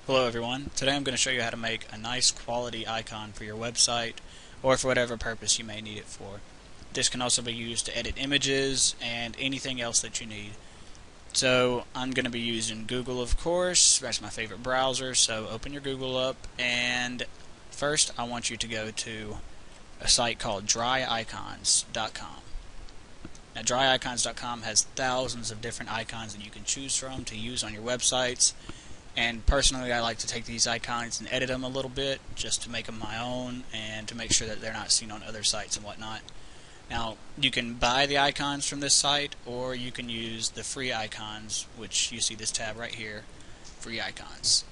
Hello everyone. Today I'm going to show you how to make a nice quality icon for your website or for whatever purpose you may need it for. This can also be used to edit images and anything else that you need. So I'm going to be using Google, of course. That's my favorite browser, so open your Google up, and first I want you to go to a site called dryicons.com. Now dryicons.com has thousands of different icons that you can choose from to use on your websites. And personally, I like to take these icons and edit them a little bit just to make them my own and to make sure that they're not seen on other sites and whatnot. Now, you can buy the icons from this site, or you can use the free icons, which you see this tab right here, free icons.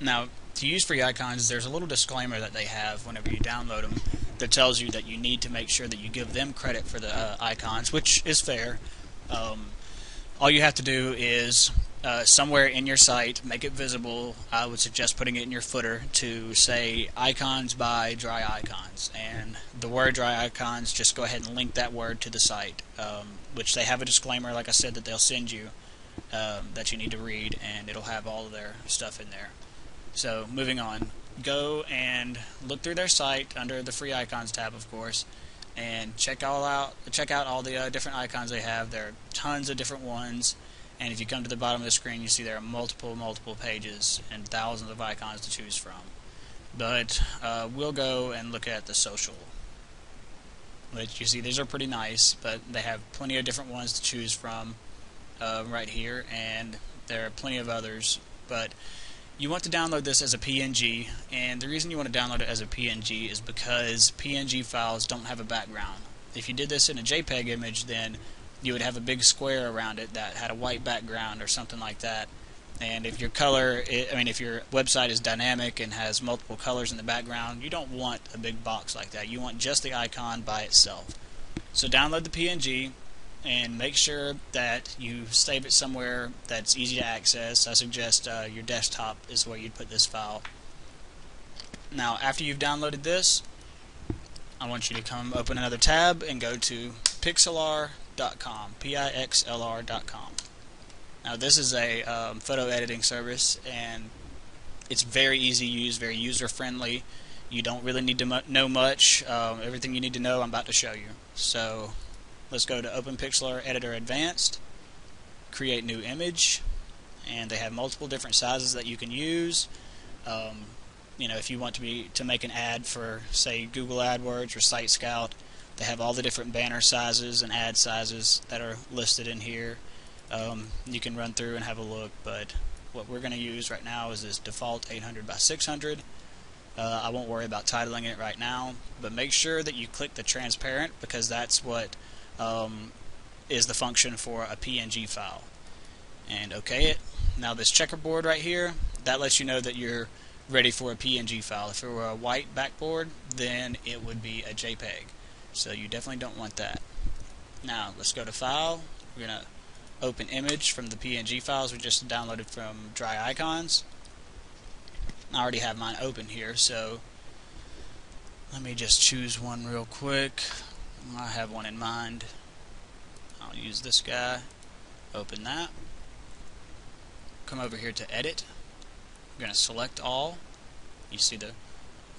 Now, to use free icons, there's a little disclaimer that they have whenever you download them that tells you that you need to make sure that you give them credit for the icons, which is fair. All you have to do is somewhere in your site, make it visible. I would suggest putting it in your footer to say icons by Dry Icons, and the word Dry Icons, just go ahead and link that word to the site, which they have a disclaimer, like I said, that they'll send you that you need to read, and it'll have all of their stuff in there. So moving on, go and look through their site under the free icons tab, of course, and check out all the different icons they have. There are tons of different ones, and if you come to the bottom of the screen, you see there are multiple pages and thousands of icons to choose from. But we'll go and look at the social, which you see these are pretty nice, but they have plenty of different ones to choose from right here, and there are plenty of others. But you want to download this as a PNG, and the reason you want to download it as a PNG is because PNG files don't have a background. If you did this in a JPEG image, then you would have a big square around it that had a white background or something like that. And if your if your website is dynamic and has multiple colors in the background, you don't want a big box like that. You want just the icon by itself. So download the PNG and make sure that you save it somewhere that's easy to access. I suggest your desktop is where you'd put this file. Now, after you've downloaded this, I want you to come open another tab and go to Pixlr.com, Pixlr.com. Now, this is a photo editing service, and it's very easy to use, very user-friendly. You don't really need to know much. Everything you need to know, I'm about to show you. So let's go to Open Pixlr Editor Advanced, create new image, and they have multiple different sizes that you can use. If you want to make an ad for, say, Google AdWords or Site Scout, they have all the different banner sizes and ad sizes that are listed in here. You can run through and have a look, but what we're going to use right now is this default 800 by 600. I won't worry about titling it right now, but make sure that you click the transparent, because that's what is the function for a PNG file. And OK it. Now this checkerboard right here, that lets you know that you're ready for a PNG file. If it were a white backboard, then it would be a JPEG. So you definitely don't want that. Now let's go to File. We're going to open Image from the PNG files we just downloaded from Dry Icons. I already have mine open here, so let me just choose one real quick. I have one in mind. I'll use this guy. Open that. Come over here to Edit. I'm going to select all. You see the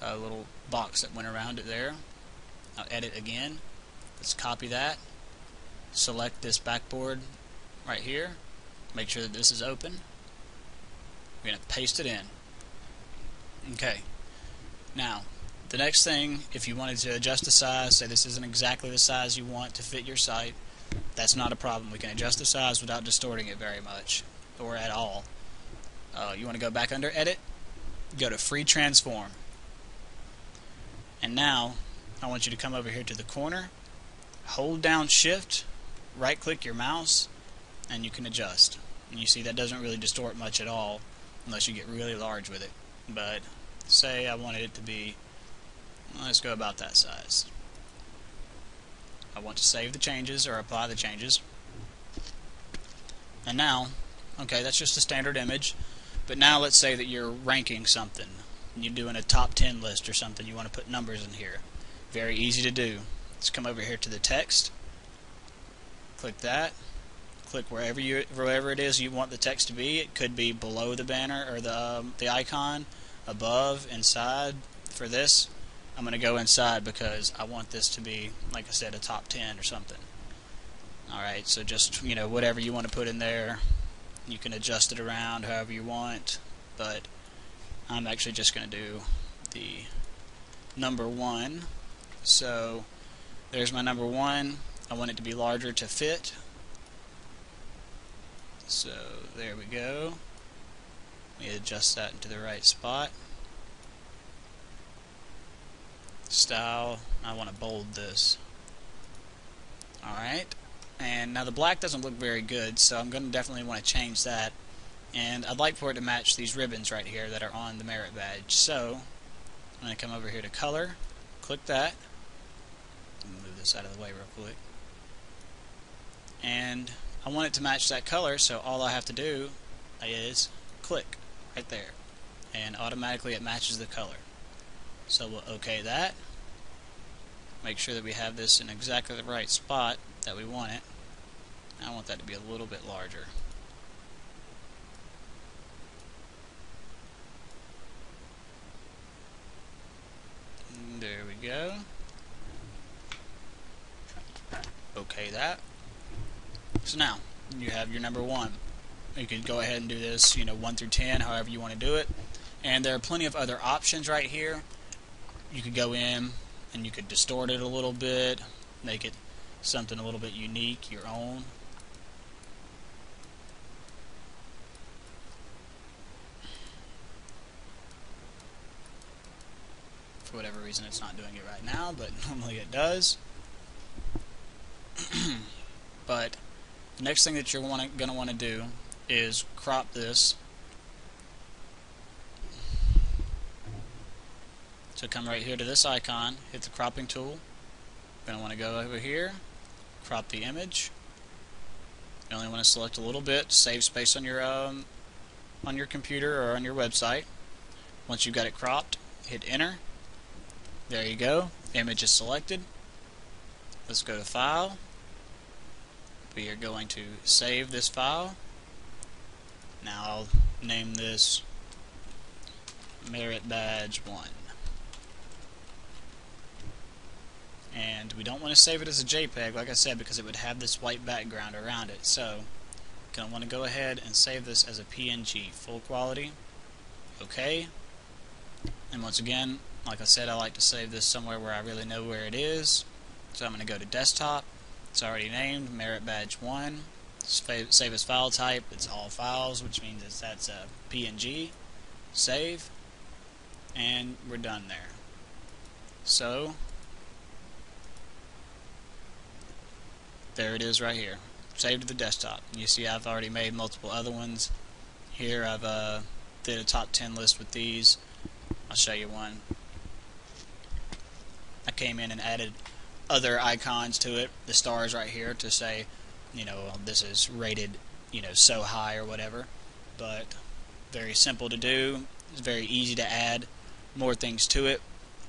little box that went around it there. I'll edit again. Let's copy that. Select this backboard right here. Make sure that this is open. We're going to paste it in. Okay. Now, the next thing, if you wanted to adjust the size, say this isn't exactly the size you want to fit your site, that's not a problem. We can adjust the size without distorting it very much, or at all. You want to go back under Edit, go to Free Transform. And now, I want you to come over here to the corner, hold down Shift, right-click your mouse, and you can adjust. And you see that doesn't really distort much at all, unless you get really large with it. But say I wanted it to be, let's go about that size. I want to save the changes or apply the changes. And now, okay, that's just a standard image. But now let's say that you're ranking something. You're doing a top 10 list or something. You want to put numbers in here. Very easy to do. Let's come over here to the text. Click that. click wherever it is you want the text to be. It could be below the banner or the icon, above, inside. For this, I'm going to go inside because I want this to be, like I said, a top 10 or something. Alright, so just, whatever you want to put in there, you can adjust it around however you want, but I'm actually just going to do the number 1. So there's my number 1. I want it to be larger to fit. So there we go. Let me adjust that into the right spot. Style, I want to bold this. Alright, and now the black doesn't look very good, so I'm going to definitely want to change that. And I'd like for it to match these ribbons right here that are on the merit badge. So I'm going to come over here to color, click that. Move this out of the way real quick. And I want it to match that color, so all I have to do is click right there, and automatically it matches the color. So we'll OK that. Make sure that we have this in exactly the right spot that we want it. I want that to be a little bit larger. And there we go. OK that. So now you have your number 1. You can go ahead and do this, 1 through 10, however you want to do it. And there are plenty of other options right here. You could go in and you could distort it a little bit, make it something a little bit unique, your own. For whatever reason it's not doing it right now, but normally it does. But the next thing that you're going to want to do is crop this. So come right here to this icon, hit the cropping tool. You're going to want to go over here, crop the image. You only want to select a little bit, save space on your computer or on your website. Once you've got it cropped, hit enter. There you go. Image is selected. Let's go to File. We are going to save this file. Now I'll name this Merit Badge 1. And we don't want to save it as a JPEG, like I said, because it would have this white background around it. So you're going to want to go ahead and save this as a PNG, full quality. OK. And once again, like I said, I like to save this somewhere where I really know where it is. So I'm going to go to Desktop. It's already named Merit Badge 1. Save as file type. It's all files, which means that's a PNG. Save. And we're done there. So there it is right here, saved to the desktop. You see I've already made multiple other ones. Here I've did a top 10 list with these. I'll show you one. I came in and added other icons to it, the stars right here to say, this is rated, so high or whatever. But very simple to do. It's very easy to add more things to it.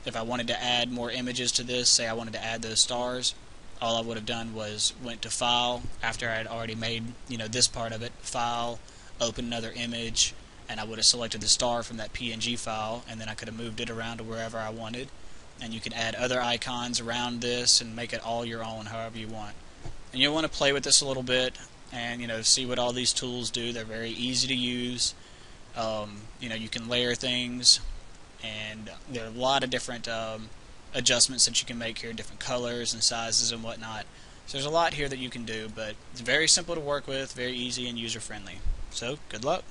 If I wanted to add more images to this, say I wanted to add those stars, all I would have done was went to File, after I had already made, this part of it, File, open another image, and I would have selected the star from that PNG file, and then I could have moved it around to wherever I wanted. And you can add other icons around this and make it all your own, however you want. And you'll want to play with this a little bit and see what all these tools do. They're very easy to use. You can layer things, and there are a lot of different adjustments that you can make here, different colors and sizes and whatnot. So there's a lot here that you can do, but it's very simple to work with, very easy and user friendly. So good luck.